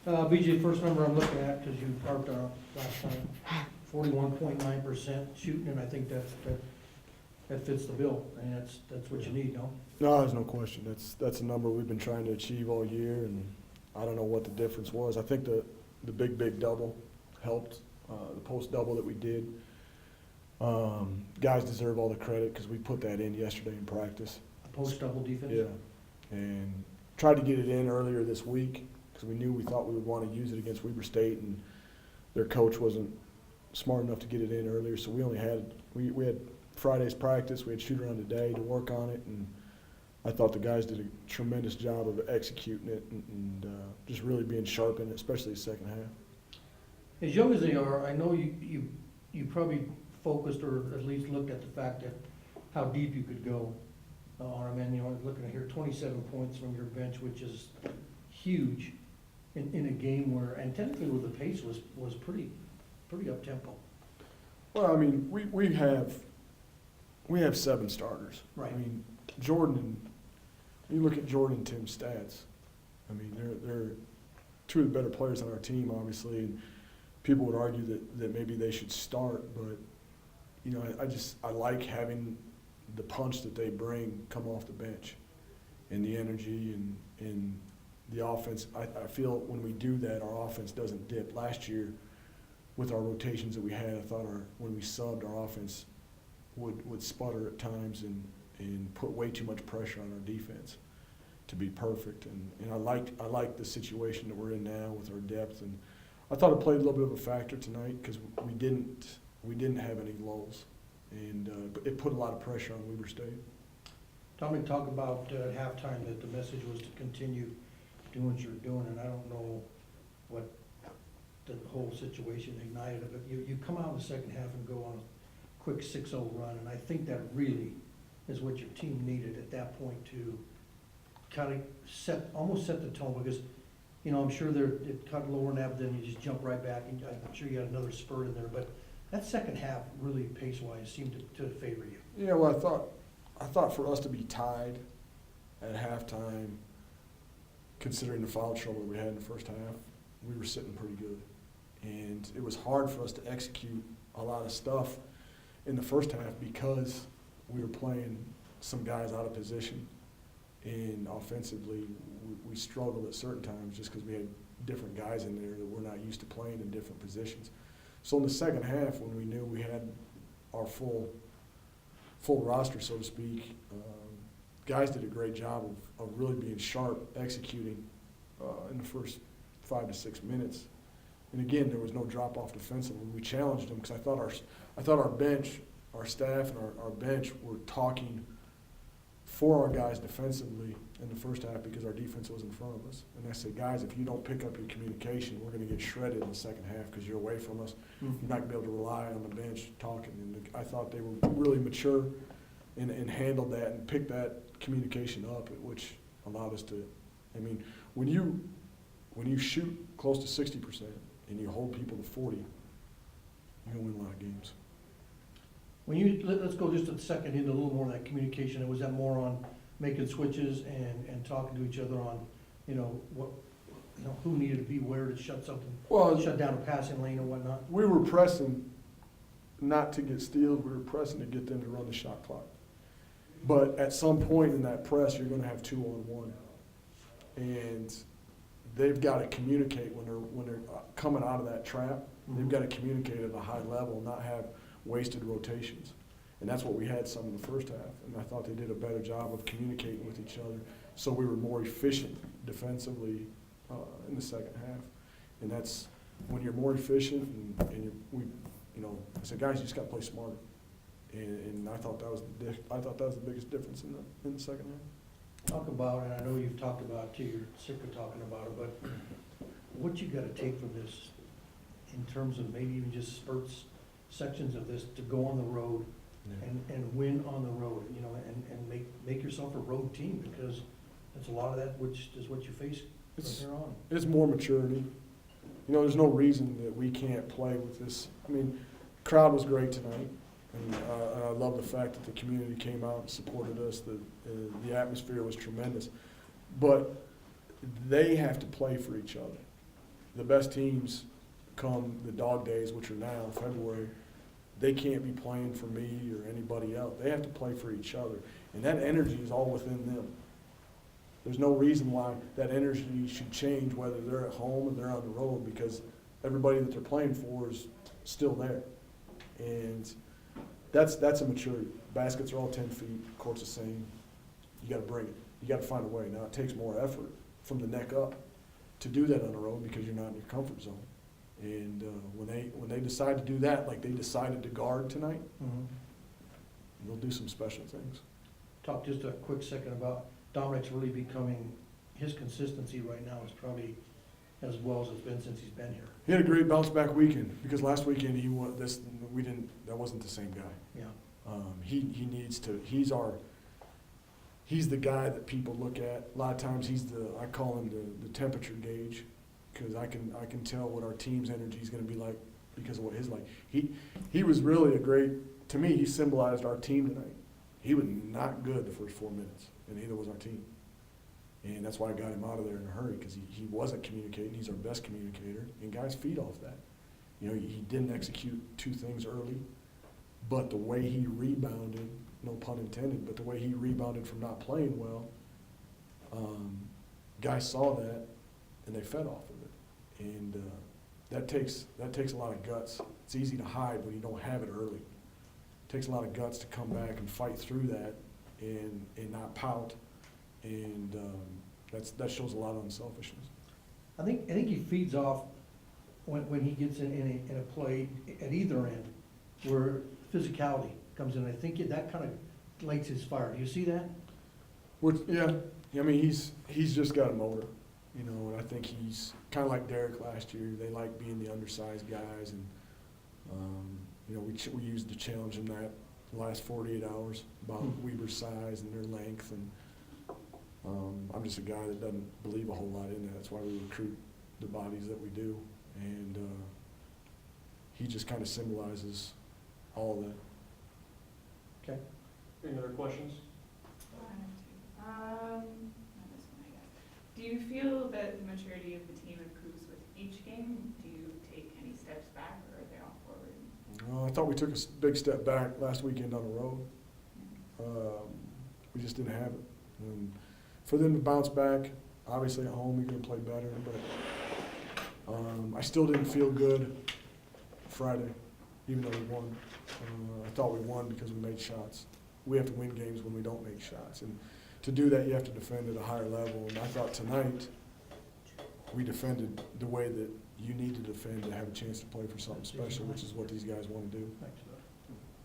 BJ, first number I'm looking at, because you parked on last time, 41.9% shooting, and I think that fits the bill, and that's what you need, no? No, there's no question. That's a number we've been trying to achieve all year, and I don't know what the difference was. I think the big double helped, the post double that we did. Guys deserve all the credit because we put that in yesterday in practice. Post double defense? Yeah, and tried to get it in earlier this week because we thought we would want to use it against Weber State, and their coach wasn't smart enough to get it in earlier, so we had Friday's practice, we had shoot around today to work on it, and I thought the guys did a tremendous job of executing it and just really being sharp in it, especially the second half. As young as they are, I know you probably focused or at least looked at the fact that how deep you could go on them, and looking at here, 27 points from your bench, which is huge in a game where, and technically where the pace was pretty up tempo. Well, I mean, we have 7 starters. Right. I mean, Jordan, you look at Jordan and Tim's stats. I mean, they're two of the better players on our team, obviously, and people would argue that maybe they should start, but you know, I like having the punch that they bring come off the bench, and the energy and the offense. I feel when we do that, our offense doesn't dip. Last year, with our rotations that we had, I thought when we subbed, our offense would sputter at times and put way too much pressure on our defense to be perfect. And I like the situation that we're in now with our depth, and I thought it played a little bit of a factor tonight because we didn't have any lulls, and it put a lot of pressure on Weber State. Tommy, talk about at halftime that the message was to continue doing what you're doing, and I don't know what the whole situation ignited it, but you come out in the second half and go on a quick 6-0 run, and I think that really is what your team needed at that point to kind of almost set the tone, because I'm sure it cut lower than that, but then you just jump right back, and I'm sure you had another spurt in there, but that second half really pace-wise seemed to favor you. Yeah, well, I thought for us to be tied at halftime, considering the foul trouble that we had in the first half, we were sitting pretty good. And it was hard for us to execute a lot of stuff in the first half because we were playing some guys out of position. And offensively, we struggled at certain times just because we had different guys in there that we're not used to playing in different positions. So in the second half, when we knew we had our full roster, so to speak, guys did a great job of really being sharp, executing in the first 5 to 6 minutes. And again, there was no drop off defensively. We challenged them because I thought our bench, our staff, and our bench were talking for our guys defensively in the first half because our defense was in front of us. And I said, guys, if you don't pick up your communication, we're going to get shredded in the second half because you're away from us. You're not going to be able to rely on the bench talking. And I thought they were really mature and handled that and picked that communication up, which allowed us to. I mean, when you shoot close to 60% and you hold people to 40, you're going to win a lot of games. Let's go just a second into a little more of that communication. Was that more on making switches and talking to each other on, who needed to be where to shut down a passing lane or whatnot? We were pressing not to get steals. We were pressing to get them to run the shot clock. But at some point in that press, you're going to have 2-on-1, and they've got to communicate when they're coming out of that trap. Mm-hmm. They've got to communicate at a high level and not have wasted rotations. And that's what we had some in the first half. And I thought they did a better job of communicating with each other. So we were more efficient defensively in the second half. And that's when you're more efficient and I said, guys, you just got to play smarter. And I thought that was the biggest difference in the second half. Talk about, and I know you've talked about it too, you're sick of talking about it, but what you got to take from this in terms of maybe even just spurts, sections of this to go on the road and win on the road, and make yourself a road team, because it's a lot of that which is what you face from here on. It's more maturity. There's no reason that we can't play with this. I mean, crowd was great tonight. And I love the fact that the community came out and supported us. The atmosphere was tremendous. But they have to play for each other. the best teams come the dog days, which are now February, they can't be playing for me or anybody else. They have to play for each other. And that energy is all within them. There's no reason why that energy should change whether they're at home or they're on the road, because everybody that they're playing for is still there. And that's a maturity. Baskets are all 10 feet, court's the same. You gotta bring it. You gotta find a way. Now, it takes more effort from the neck up to do that on the road because you're not in your comfort zone. And when they decide to do that, like they decided to guard tonight, they'll do some special things. Talk just a quick second about Dominic's really becoming, his consistency right now is probably as well as it's been since he's been here. He had a great bounce back weekend because last weekend that wasn't the same guy. Yeah. He needs to. He's the guy that people look at. A lot of times I call him the temperature gauge, because I can tell what our team's energy is going to be like because of what his like. He was really to me, he symbolized our team tonight. He was not good the first 4 minutes, and neither was our team. And that's why I got him out of there in a hurry, because he wasn't communicating. He's our best communicator, and guys feed off that. He didn't execute 2 things early, but the way he rebounded, no pun intended, but the way he rebounded from not playing well, guys saw that, and they fed off of it. And that takes a lot of guts. It's easy to hide when you don't have it early. It takes a lot of guts to come back and fight through that and not pout. And that shows a lot of unselfishness. I think he feeds off when he gets in a play at either end where physicality comes in. I think that kind of lights his fire. Do you see that? Yeah. I mean, he's just got a motor, and I think he's kind of like Derek last year. They like being the undersized guys, and we used to challenge him that the last 48 hours about Weber's size and their length, and I'm just a guy that doesn't believe a whole lot in that. That's why we recruit the bodies that we do, and he just kind of symbolizes all of that. Okay. Any other questions? This one, I guess. Do you feel that the maturity of the team improves with each game? Do you take any steps back, or are they all forward? I thought we took a big step back last weekend on the road. We just didn't have it. And for them to bounce back, obviously at home, we're going to play better. But I still didn't feel good Friday, even though we won. I thought we won because we made shots. We have to win games when we don't make shots. And to do that, you have to defend at a higher level. And I thought tonight we defended the way that you need to defend to have a chance to play for something special, which is what these guys want to do. Thanks.